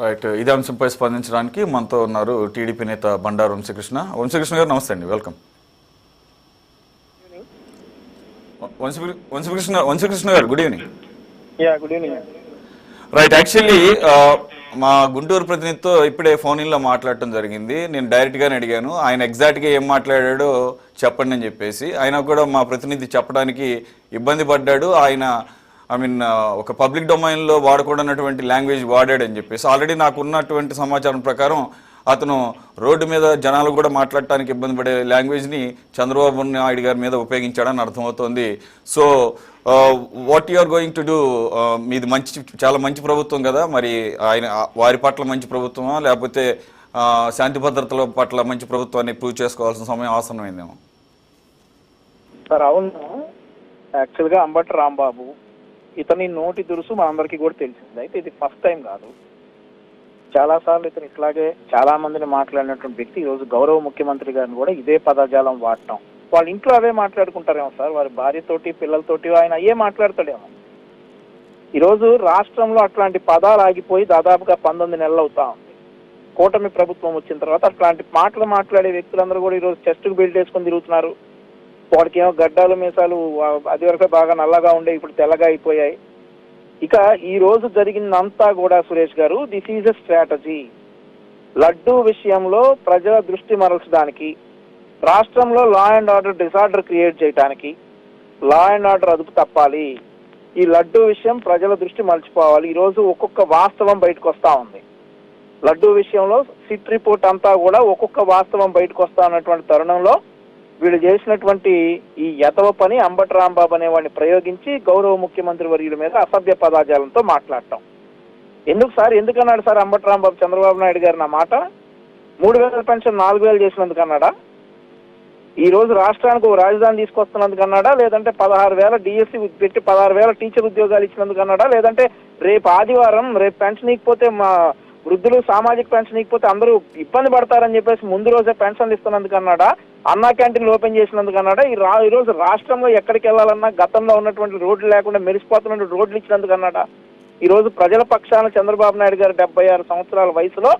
Right. ఇదే అంశంపై స్పందించడానికి మనతో ఉన్నారు టీడీపీ నేత బండారు వంశీకృష్ణ. వంశీకృష్ణ గారు నమస్తే అండి, వెల్కమ్. వంశీకృష్ణ గారు good evening. Good evening. Right. Actually మా గుంటూరు ప్రతినిధితో ఇప్పుడే ఫోన్ ఇన్లో మాట్లాడటం జరిగింది. నేను డైరెక్ట్గానే అడిగాను, ఆయన ఎగ్జాక్ట్గా ఏం మాట్లాడాడో చెప్పండి అని చెప్పేసి. ఆయన కూడా మా ప్రతినిధి చెప్పడానికి ఇబ్బంది పడ్డాడు. ఆయన ఒక పబ్లిక్ డొమైన్లో వాడకూడనటువంటి లాంగ్వేజ్ వాడాడని చెప్పేసి. ఆల్రెడీ నాకు ఉన్నటువంటి సమాచారం ప్రకారం అతను రోడ్డు మీద జనాలు కూడా మాట్లాడటానికి ఇబ్బంది పడే లాంగ్వేజ్ని చంద్రబాబు నాయుడు గారి మీద ఉపయోగించాడని అర్థమవుతోంది. So what you are going to do? మీది చాలా మంచి ప్రభుత్వం కదా, మరి ఆయన వారి పట్ల మంచి ప్రభుత్వమా లేకపోతే శాంతి భద్రతల పట్ల మంచి ప్రభుత్వాన్ని ప్రూవ్ చేసుకోవాల్సిన సమయం ఆసన్నమైందేమో? సార్ అవును, యాక్చువల్గా అంబటి రాంబాబు ఇతని నోటి దురుసు మనందరికీ కూడా తెలిసింది. అయితే ఇది ఫస్ట్ టైం కాదు, చాలా సార్లు ఇతను ఇట్లాగే చాలా మందిని మాట్లాడినటువంటి వ్యక్తి ఈరోజు గౌరవ ముఖ్యమంత్రి గారిని కూడా ఇదే పదజాలం వాడటం. వాళ్ళ ఇంట్లో అవే మాట్లాడుకుంటారేమో సార్, వారి భార్యతోటి పిల్లలతోటి ఆయన అయ్యే మాట్లాడతాడేమో. ఈరోజు రాష్ట్రంలో అట్లాంటి పదాలు ఆగిపోయి దాదాపుగా 19 నెలలు అవుతా ఉంది. కూటమి ప్రభుత్వం వచ్చిన తర్వాత అట్లాంటి మాటలు మాట్లాడే వ్యక్తులందరూ కూడా ఈరోజు చెస్ట్కు బిల్డ్ చేసుకొని తిరుగుతున్నారు. వాడికి ఏమో గడ్డాలు మీసాలు అది వరకు బాగా నల్లగా ఉండే, ఇప్పుడు తెల్లగా అయిపోయాయి. ఇక ఈ రోజు జరిగిందంతా కూడా సురేష్ గారు, this is a strategy. Laddu విషయంలో ప్రజల దృష్టి మరల్చడానికి, రాష్ట్రంలో law and order disorder create చేయడానికి, లా అండ్ ఆర్డర్ అదుపు తప్పాలి, ఈ లడ్డూ విషయం ప్రజల దృష్టి మర్చిపోవాలి. ఈరోజు ఒక్కొక్క వాస్తవం బయటకు వస్తా ఉంది. లడ్డూ విషయంలో సిట్ రిపోర్ట్ అంతా కూడా ఒక్కొక్క వాస్తవం బయటకు వస్తా ఉన్నటువంటి తరుణంలో వీళ్ళు చేసినటువంటి ఈ యతవ పని అంబటి రాంబాబు అనేవాడిని ప్రయోగించి గౌరవ ముఖ్యమంత్రి వర్యుల మీద అసభ్య పదాజాలంతో మాట్లాడటం. ఎందుకు సార్, ఎందుకన్నాడు సార్ అంబటి రాంబాబు చంద్రబాబు నాయుడు గారు నా మాట? 3000 పెన్షన్ 4000 చేసినందుకు అన్నాడా? ఈ రోజు రాష్ట్రానికి ఒక రాజధాని తీసుకొస్తున్నందుకు అన్నాడా? లేదంటే 16,000 డిఎస్సి పెట్టి 16,000 టీచర్ ఉద్యోగాలు ఇచ్చినందుకు అన్నాడా? లేదంటే రేపు ఆదివారం రేపు పెన్షన్ ఇకపోతే మా వృద్ధులు సామాజిక పెన్షన్ ఇకపోతే అందరూ ఇబ్బంది పడతారని చెప్పేసి ముందు రోజే పెన్షన్లు ఇస్తున్నందుకు అన్నాడా? అన్నా క్యాంటీన్లు ఓపెన్ చేసినందుకు అన్నాడా? ఈ రోజు రాష్ట్రంలో ఎక్కడికి వెళ్ళాలన్నా గతంలో ఉన్నటువంటి రోడ్లు లేకుండా మెరిసిపోతున్న రోడ్లు ఇచ్చినందుకు అన్నాడా? ఈ రోజు ప్రజల పక్షాన చంద్రబాబు నాయుడు గారు 76 సంవత్సరాల వయసులో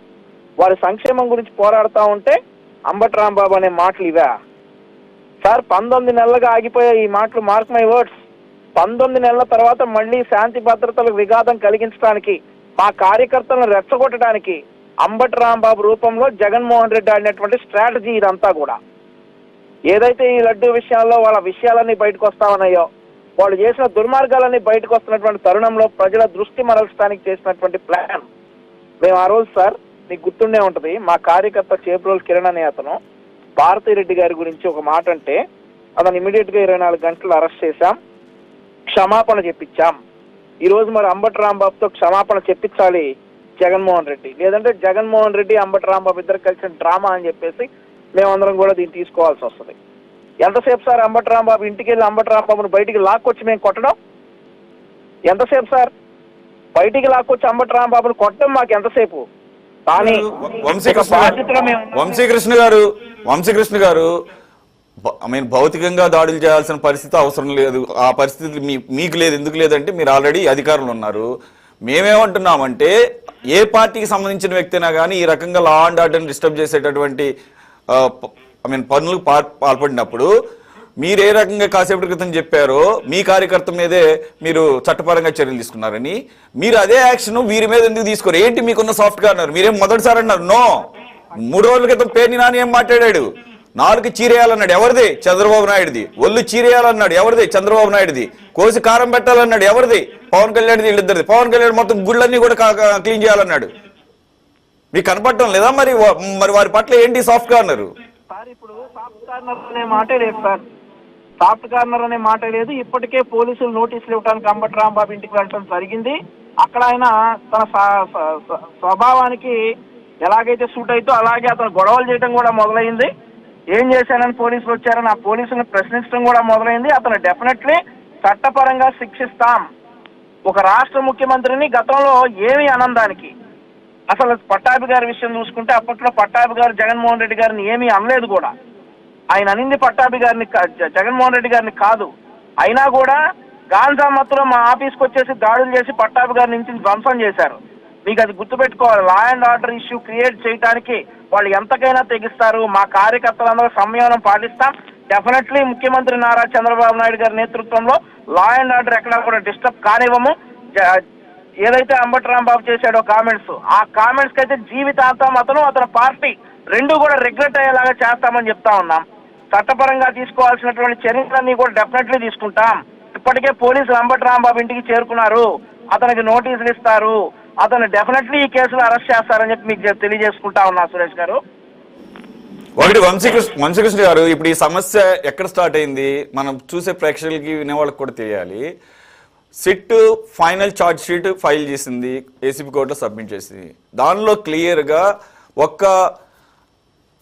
వారి సంక్షేమం గురించి పోరాడుతూ ఉంటే అంబటి రాంబాబు అనే మాటలు ఇవా సార్? 19 నెలలుగా ఆగిపోయే ఈ మాటలు, మార్క్ మై వర్డ్స్, 19 నెలల తర్వాత మళ్ళీ శాంతి భద్రతలకు విఘాతం కలిగించడానికి, మా కార్యకర్తలను రెచ్చగొట్టడానికి అంబటి రాంబాబు రూపంలో జగన్మోహన్ రెడ్డి ఆడినటువంటి స్ట్రాటజీ ఇదంతా కూడా. ఏదైతే ఈ లడ్డూ విషయాల్లో వాళ్ళ విషయాలన్నీ బయటకు వస్తా ఉన్నాయో, వాళ్ళు చేసిన దుర్మార్గాలన్నీ బయటకు వస్తున్నటువంటి తరుణంలో ప్రజల దృష్టి మరల్చడానికి చేసినటువంటి ప్లాన్. మేము ఆ రోజు సార్, మీకు గుర్తుండే ఉంటుంది, మా కార్యకర్త చేబ్రోల్ కిరణ్ అనే అతను భారతిరెడ్డి గారి గురించి ఒక మాట అంటే అతను ఇమీడియట్ గా 24 గంటలు అరెస్ట్ చేశాం, క్షమాపణ చెప్పించాం. ఈ రోజు మరి అంబటి రాంబాబుతో క్షమాపణ చెప్పించాలి జగన్మోహన్ రెడ్డి, లేదంటే జగన్మోహన్ రెడ్డి అంబటి రాంబాబు ఇద్దరు కలిసిన డ్రామా అని చెప్పేసి మేమందరం కూడా దీన్ని తీసుకోవాల్సి వస్తుంది. ఎంతసేపు సార్ అంబటి రాంబాబు ఇంటికి వెళ్ళి అంబటి రాంబాబును బయటికి లాక్కొచ్చి మేము కొట్టడం? ఎంతసేపు సార్ బయటికి లాక్కొచ్చి అంబటి రాంబాబును కొట్టడం మాకు ఎంతసేపు? కానీ వంశీకృష్ణ గారు భౌతికంగా దాడులు చేయాల్సిన పరిస్థితి అవసరం లేదు. ఆ పరిస్థితి మీకు లేదు. ఎందుకు లేదంటే మీరు ఆల్రెడీ అధికారంలో ఉన్నారు. మేమేమంటున్నామంటే ఏ పార్టీకి సంబంధించిన వ్యక్తి అయినా కానీ ఈ రకంగా లా అండ్ ఆర్డర్ని డిస్టర్బ్ చేసేటటువంటి పనులకు పాల్పడినప్పుడు మీరు ఏ రకంగా కాసేపటి క్రితం చెప్పారో మీ కార్యకర్త మీదే మీరు చట్టపరంగా చర్యలు తీసుకున్నారని, మీరు అదే యాక్షన్ వీరి మీద ఎందుకు తీసుకోరు? ఏంటి మీకున్న సాఫ్ట్ గా అన్నారు? మీరేం మొదటిసారి అన్నారు? నో, 3 రోజుల క్రితం పేర్ని నాని ఏం మాట్లాడాడు? 4 చీరేయాలన్నాడు, ఎవరిది? చంద్రబాబు నాయుడుది. ఒళ్ళు చీరేయాలన్నాడు, ఎవరిది? చంద్రబాబు నాయుడుది. కోసి కారం పెట్టాలన్నాడు, ఎవరిది? పవన్ కళ్యాణ్ది, వీళ్ళిద్దరిది. పవన్ కళ్యాణ్ మొత్తం గుళ్ళన్నీ కూడా క్లీన్ చేయాలన్నాడు. మీకు కనపడటం లేదా? మరి వారి పట్ల ఏంటి సాఫ్ట్ గా అన్నారు? సార్ ఇప్పుడు సాఫ్ట్ కార్నర్ అనే మాటే లేదు సార్, సాఫ్ట్ కార్నర్ అనే మాట లేదు. ఇప్పటికే పోలీసులు నోటీసులు ఇవ్వడానికి అంబటి రాంబాబు ఇంటికి వెళ్ళడం జరిగింది. అక్కడ ఆయన తన స్వభావానికి ఎలాగైతే సూట్ అవుతో అలాగే అతను గొడవలు చేయడం కూడా మొదలైంది. ఏం చేశానని పోలీసులు వచ్చారని ఆ పోలీసులను ప్రశ్నించడం కూడా మొదలైంది. అతను డెఫినెట్లీ చట్టపరంగా శిక్షిస్తాం. ఒక రాష్ట్ర ముఖ్యమంత్రిని గతంలో ఏమి అనందానికి, అసలు పట్టాభి గారి విషయం చూసుకుంటే అప్పట్లో పట్టాభి గారు జగన్మోహన్ రెడ్డి గారిని ఏమీ అనలేదు కూడా. ఆయన అనింది పట్టాభి గారిని, జగన్మోహన్ రెడ్డి గారిని కాదు. అయినా కూడా గాంజా మత్తులో మా ఆఫీస్కి వచ్చేసి దాడులు చేసి పట్టాభి గారి నుంచి ధ్వంసం చేశారు. మీకు అది గుర్తుపెట్టుకోవాలి. లా అండ్ ఆర్డర్ ఇష్యూ క్రియేట్ చేయడానికి వాళ్ళు ఎంతకైనా తెగిస్తారు. మా కార్యకర్తలందరూ సంయమనం పాటిస్తాం. డెఫినెట్లీ ముఖ్యమంత్రి నారా చంద్రబాబు నాయుడు గారి నేతృత్వంలో లా అండ్ ఆర్డర్ ఎక్కడా కూడా డిస్టర్బ్ కానివ్వము. ఏదైతే అంబటి రాంబాబు చేశాడో కామెంట్స్, ఆ కామెంట్స్ కి అయితే జీవితాంతం అతని పార్టీ రెండు కూడా రిగ్రెట్ అయ్యేలాగా చేస్తామని చెప్తా ఉన్నాం. చట్టపరంగా తీసుకోవాల్సినటువంటి చర్యలన్నీ కూడా డెఫినెట్లీ తీసుకుంటాం. ఇప్పటికే పోలీసులు అంబటి రాంబాబు ఇంటికి చేరుకున్నారు. అతనికి నోటీసులు ఇస్తారు. అతను డెఫినెట్లీ ఈ కేసులో అరెస్ట్ చేస్తారని చెప్పి మీకు తెలియజేసుకుంటా ఉన్నా సురేష్ గారు. ఒకటి వంశీకృష్ణ గారు, ఇప్పుడు ఈ సమస్య ఎక్కడ స్టార్ట్ అయింది మనం చూసే ప్రేక్షకులకి వినేవాళ్ళకి కూడా తెలియాలి. SIT final charge sheet file చేసింది, ఏసీబీ కోర్టులో సబ్మిట్ చేసింది. దానిలో క్లియర్గా ఒక్క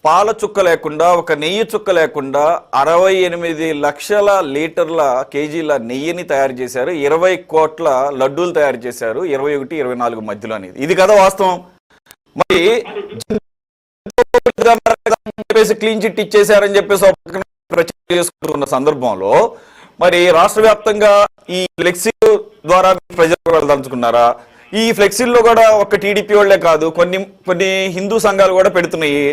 పాల చుక్క లేకుండా, ఒక నెయ్యి చుక్క లేకుండా 68 లక్షల లీటర్ల కేజీల నెయ్యిని తయారు చేశారు. 20 కోట్ల లడ్డూలు తయారు చేశారు 21-24 మధ్యలో అనేది. ఇది కదా వాస్తవం. మరి క్లీన్ చిట్ ఇచ్చేశారని చెప్పేసి ప్రచారం చేసుకుంటున్న సందర్భంలో మరి రాష్ట్ర వ్యాప్తంగా ఈ ఫ్లెక్సీ ద్వారా ప్రజలు వెళ్ళదలుచుకున్నారా? ఈ ఫ్లెక్సీల్లో కూడా ఒక టీడీపీ వాళ్లే కాదు, కొన్ని హిందూ సంఘాలు కూడా పెడుతున్నాయి.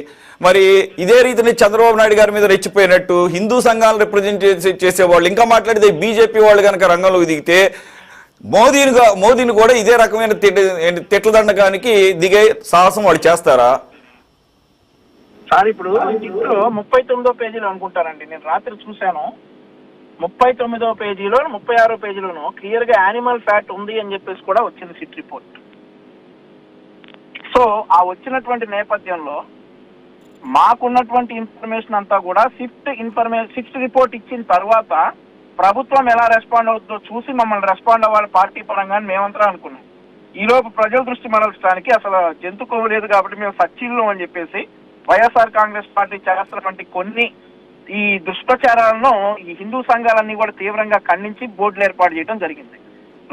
మరి ఇదే రీతిని చంద్రబాబు నాయుడు గారి మీద రెచ్చిపోయినట్టు హిందూ సంఘాలను రిప్రజెంట్ చేసేవాళ్ళు, ఇంకా మాట్లాడితే బీజేపీ వాళ్ళు కనుక రంగంలో దిగితే మోదీని కూడా ఇదే రకమైన తిట్ల దండకానికి దిగే సాహసం వాళ్ళు చేస్తారా? సార్ ఇప్పుడు ఇంట్లో 39వ పేజీలో అనుకుంటారండి, నేను రాత్రి చూశాను. 39వ పేజీలో 36వ పేజీలోనూ క్లియర్ గా యానిమల్ ఫ్యాట్ ఉంది అని చెప్పేసి కూడా వచ్చింది సిట్ రిపోర్ట్. సో ఆ వచ్చినటువంటి నేపథ్యంలో మాకున్నటువంటి ఇన్ఫర్మేషన్ అంతా కూడా సిఫ్ట్ రిపోర్ట్ ఇచ్చిన తర్వాత ప్రభుత్వం ఎలా రెస్పాండ్ అవుతుందో చూసి మమ్మల్ని రెస్పాండ్ అవ్వాలి పార్టీ పరంగా మేమంతా అనుకున్నాం. ఈలోపు ప్రజల దృష్టి మరల్చడానికి అసలు జంతు కొవ్వు లేదు కాబట్టి మేము సచ్చిల్లో అని చెప్పేసి వైఎస్ఆర్ కాంగ్రెస్ పార్టీ చేస్తున్నటువంటి కొన్ని ఈ దుష్ప్రచారాలను ఈ హిందూ సంఘాలన్నీ కూడా తీవ్రంగా ఖండించి బోర్డులు ఏర్పాటు చేయడం జరిగింది.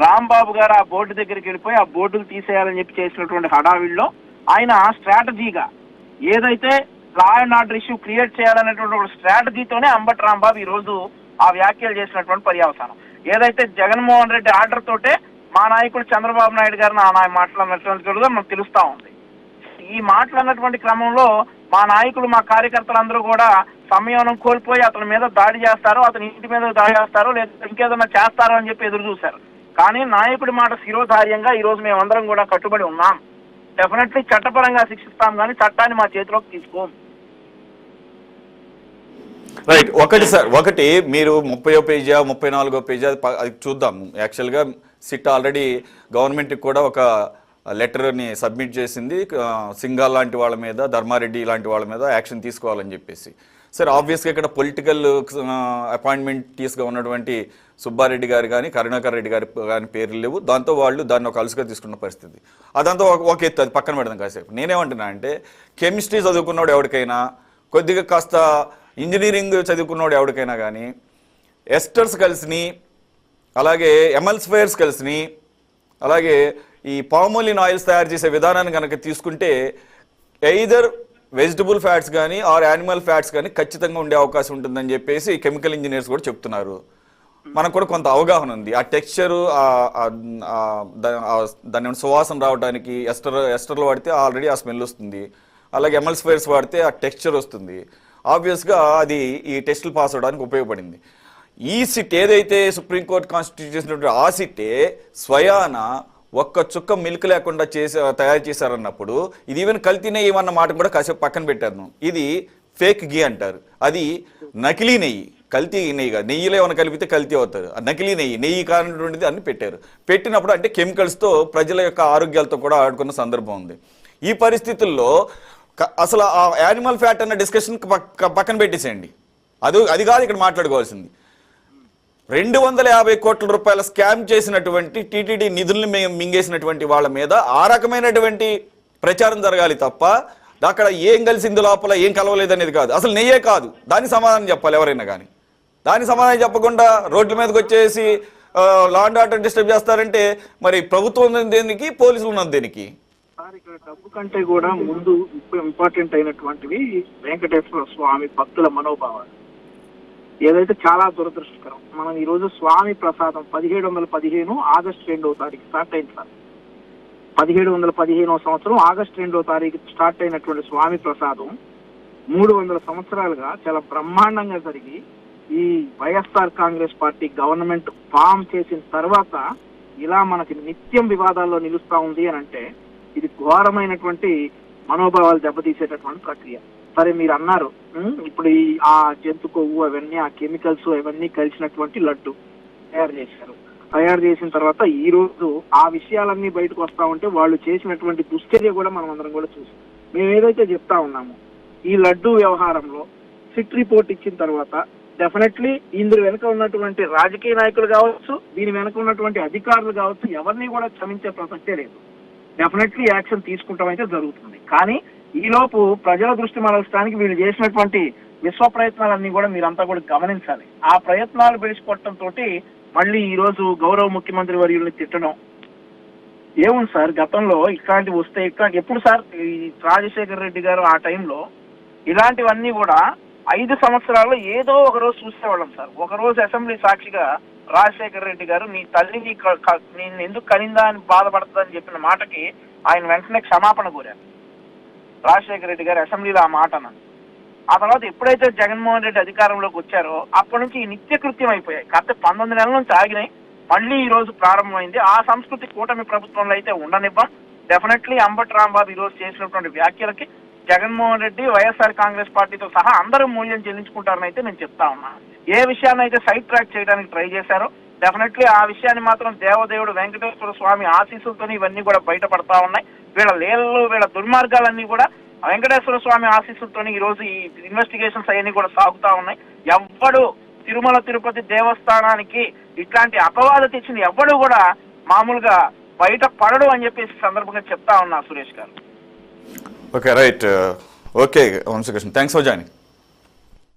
రాంబాబు గారు ఆ బోర్డు దగ్గరికి వెళ్ళిపోయి ఆ బోర్డులు తీసేయాలని చెప్పి చేసినటువంటి హడావిడిలో ఆయన స్ట్రాటజీగా ఏదైతే లా అండ్ ఆర్డర్ ఇష్యూ క్రియేట్ చేయాలనేటువంటి ఒక స్ట్రాటజీతోనే అంబటి రాంబాబు ఈ రోజు ఆ వ్యాఖ్యలు చేసినటువంటి పర్యవసానం. ఏదైతే జగన్మోహన్ రెడ్డి ఆర్డర్ తోటే మా నాయకుడు చంద్రబాబు నాయుడు గారిని ఆ మాట్లాడినట్టుగా మనకు తెలుస్తా ఉంది. ఈ మాట్లాడినటువంటి క్రమంలో మా నాయకులు మా కార్యకర్తలందరూ కూడా సంయమనం కోల్పోయి అతని మీద దాడి చేస్తారో, అతని ఇంటి మీద దాడి చేస్తారో, లేదా ఇంకేదన్నా చేస్తారో అని చెప్పి ఎదురు చూశారు. కానీ నాయకుడి మాట శిరోధార్యంగా ఈ రోజు మేమందరం కూడా కట్టుబడి ఉన్నాం. డెఫినెట్లీ చట్టపరంగా శిక్షిస్తాం, కానీ చట్టాన్ని మా చేతిలోకి తీసుకోం. రైట్. ఒకటి మీరు 30వ పేజా 34వ పేజా అది చూద్దాం. యాక్చువల్గా సిట్ ఆల్రెడీ గవర్నమెంట్కి కూడా ఒక లెటర్ని సబ్మిట్ చేసింది, సింగాల్ లాంటి వాళ్ళ మీద, ధర్మారెడ్డి లాంటి వాళ్ళ మీద యాక్షన్ తీసుకోవాలని చెప్పేసి. సరే, ఆబ్వియస్గా ఇక్కడ పొలిటికల్ అపాయింట్మెంటీస్గా ఉన్నటువంటి సుబ్బారెడ్డి గారు కానీ కరుణాకర్ రెడ్డి గారి కానీ పేర్లు లేవు. దాంతో వాళ్ళు దాన్ని ఒక అలుసుగా తీసుకున్న పరిస్థితి. అదంతా ఒక ఎత్తు, అది పక్కన పెడదాం కాసేపు. నేనేమంటున్నా అంటే కెమిస్ట్రీ చదువుకున్నాడు ఎవరికైనా, కొద్దిగా కాస్త ఇంజనీరింగ్ చదువుకున్నాడు ఎవరికైనా కానీ ఎస్టర్స్ కలిసిని, అలాగే ఎమల్సిఫైర్స్ కలిసిని, అలాగే ఈ పామోలిన్ ఆయిల్స్ తయారు చేసే విధానాన్ని కనుక తీసుకుంటే ఎయిదర్ వెజిటబుల్ ఫ్యాట్స్ కానీ ఆర్ యానిమల్ ఫ్యాట్స్ కానీ ఖచ్చితంగా ఉండే అవకాశం ఉంటుందని చెప్పేసి కెమికల్ ఇంజనీర్స్ కూడా చెప్తున్నారు. మనకు కూడా కొంత అవగాహన ఉంది. ఆ టెక్స్చరు దాని సువాసన రావడానికి ఎస్టర్లు వాడితే ఆల్రెడీ ఆ స్మెల్ వస్తుంది, అలాగే ఎమల్సిఫైర్స్ వాడితే ఆ టెక్స్చర్ వస్తుంది. ఆబ్వియస్గా అది ఈ టెస్టులు పాస్ అవడానికి ఉపయోగపడింది. ఈ సిట్ ఏదైతే సుప్రీంకోర్టు కాన్స్టిట్యూట్ చేసినటువంటి ఆ సిట్టే స్వయాన ఒక్క చుక్క మిల్క్ లేకుండా తయారు చేశారన్నప్పుడు ఇది ఈవెన్ కల్తీ నెయ్యి అన్న మాట కూడా కాసేపు పక్కన పెట్టాను. ఇది ఫేక్ గీ అంటారు, అది నకిలీ నెయ్యి, కల్తీ నెయ్యి కాదు. నెయ్యిలో ఏమైనా కలిపితే కల్తీ అవుతారు. నకిలీ నెయ్యి కానటువంటిది అన్ని పెట్టారు. పెట్టినప్పుడు అంటే కెమికల్స్తో ప్రజల యొక్క ఆరోగ్యాలతో కూడా ఆడుకున్న సందర్భం ఉంది. ఈ పరిస్థితుల్లో అసలు ఆ యానిమల్ ఫ్యాట్ అన్న డిస్కషన్ పక్కన పెట్టేసేయండి. అది కాదు ఇక్కడ మాట్లాడుకోవాల్సింది. 250 కోట్ల రూపాయల స్కామ్ చేసినటువంటి టీటీడీ నిధుల్ని మింగేసినటువంటి వాళ్ళ మీద ఆ రకమైనటువంటి ప్రచారం జరగాలి తప్ప అక్కడ ఏం కలిసింది లోపల ఏం కలవలేదనేది కాదు. అసలు నెయ్యే కాదు, దానికి సమాధానం చెప్పాలి ఎవరైనా కానీ. దానికి సమాధానం చెప్పకుండా రోడ్ల మీదకి వచ్చేసి లా అండ్ ఆర్డర్ డిస్టర్బ్ చేస్తారంటే మరి ప్రభుత్వం ఉన్నది దేనికి, పోలీసులు ఉన్నది దేనికి? ఇక్కడ డబ్బు కంటే కూడా ముందు ఇంపార్టెంట్ అయినటువంటివి వెంకటేశ్వర స్వామి భక్తుల మనోభావాలు. ఏదైతే చాలా దురదృష్టకరం. మనం ఈ రోజు స్వామి ప్రసాదం 1715 ఆగస్టు 2వ తారీఖు స్టార్ట్ అయింది సార్. 1715 సంవత్సరం ఆగస్టు 2వ తారీఖు స్టార్ట్ అయినటువంటి స్వామి ప్రసాదం 300 సంవత్సరాలుగా చాలా బ్రహ్మాండంగా జరిగి ఈ YSR Congress party government form చేసిన తర్వాత ఇలా మనకి నిత్యం వివాదాల్లో నిలుస్తా ఉంది అని అంటే ఇది ఘోరమైనటువంటి మనోభావాలు దెబ్బతీసేటటువంటి ప్రక్రియ. సరే మీరు అన్నారు ఇప్పుడు ఆ జంతు కొవ్వు అవన్నీ ఆ కెమికల్స్ అవన్నీ కలిసినటువంటి లడ్డు తయారు చేసిన తర్వాత ఈ రోజు ఆ విషయాలన్నీ బయటకు వస్తా ఉంటే వాళ్ళు చేసినటువంటి దుశ్చర్య కూడా మనం అందరం కూడా చూసాం. మేము ఏదైతే చెప్తా ఉన్నామో ఈ లడ్డు వ్యవహారంలో సిట్ రిపోర్ట్ ఇచ్చిన తర్వాత డెఫినెట్లీ ఇందులో వెనుక ఉన్నటువంటి రాజకీయ నాయకులు కావచ్చు, దీని వెనుక ఉన్నటువంటి అధికారులు కావచ్చు, ఎవరిని కూడా క్షమించే ప్రసక్తే లేదు. డెఫినెట్లీ యాక్షన్ తీసుకుంటాం అయితే జరుగుతుంది. కానీ ఈ లోపు ప్రజల దృష్టి మరల్చడానికి వీళ్ళు చేసినటువంటి విశ్వ ప్రయత్నాలన్నీ కూడా మీరంతా కూడా గమనించాలి. ఆ ప్రయత్నాలు విడిచిపెట్టడంతో మళ్ళీ ఈ రోజు గౌరవ ముఖ్యమంత్రి వర్యుల్ని తిట్టడం ఏముంది సార్? గతంలో ఇట్లాంటివి వస్తే ఎప్పుడు సార్ ఈ రాజశేఖర రెడ్డి గారు ఆ టైంలో ఇలాంటివన్నీ కూడా 5 సంవత్సరాల్లో ఏదో ఒక రోజు చూసేవాళ్ళం సార్. ఒక రోజు అసెంబ్లీ సాక్షిగా రాజశేఖర రెడ్డి గారు నీ తల్లి నేను ఎందుకు కనిందా అని బాధపడుతుందని చెప్పిన మాటకి ఆయన వెంటనే క్షమాపణ కోరారు. రాజశేఖర రెడ్డి గారు అసెంబ్లీలో ఆ మాట అన్నారు. ఆ తర్వాత ఎప్పుడైతే జగన్మోహన్ రెడ్డి అధికారంలోకి వచ్చారో అప్పటి నుంచి ఈ నిత్యకృత్యం అయిపోయాయి. కాకపోతే 19 నెలల నుంచి ఆగినాయి, మళ్ళీ ఈ రోజు ప్రారంభమైంది. ఆ సంస్కృతి కూటమి ప్రభుత్వంలో అయితే ఉండనివ్వం. డెఫినెట్లీ అంబటి రాంబాబు ఈ రోజు చేసినటువంటి వ్యాఖ్యలకి జగన్మోహన్ రెడ్డి వైఎస్ఆర్ కాంగ్రెస్ పార్టీతో సహా అందరూ మూల్యం చెల్లించుకుంటారని అయితే నేను చెప్తా ఉన్నా. ఏ విషయాన్ని అయితే సైడ్ ట్రాక్ చేయడానికి ట్రై చేశారో డెఫినెట్లీ ఆ విషయాన్ని మాత్రం దేవదేవుడు వెంకటేశ్వర స్వామి ఆశీస్సులతో ఇవన్నీ కూడా బయటపడతా ఉన్నాయి. వీళ్ళ లీలలు వీళ్ళ దుర్మార్గాలన్నీ కూడా వెంకటేశ్వర స్వామి ఆశీస్సులతో ఈ రోజు ఈ ఇన్వెస్టిగేషన్స్ అవన్నీ కూడా సాగుతా ఉన్నాయి. ఎవ్వడు తిరుమల తిరుపతి దేవస్థానానికి ఇట్లాంటి అపవాద తెచ్చింది ఎవ్వడు కూడా మామూలుగా బయట పడడు అని చెప్పేసి సందర్భంగా చెప్తా ఉన్నా సురేష్ గారు. Okay right. Okay Vamshi Krishna, thanks for joining.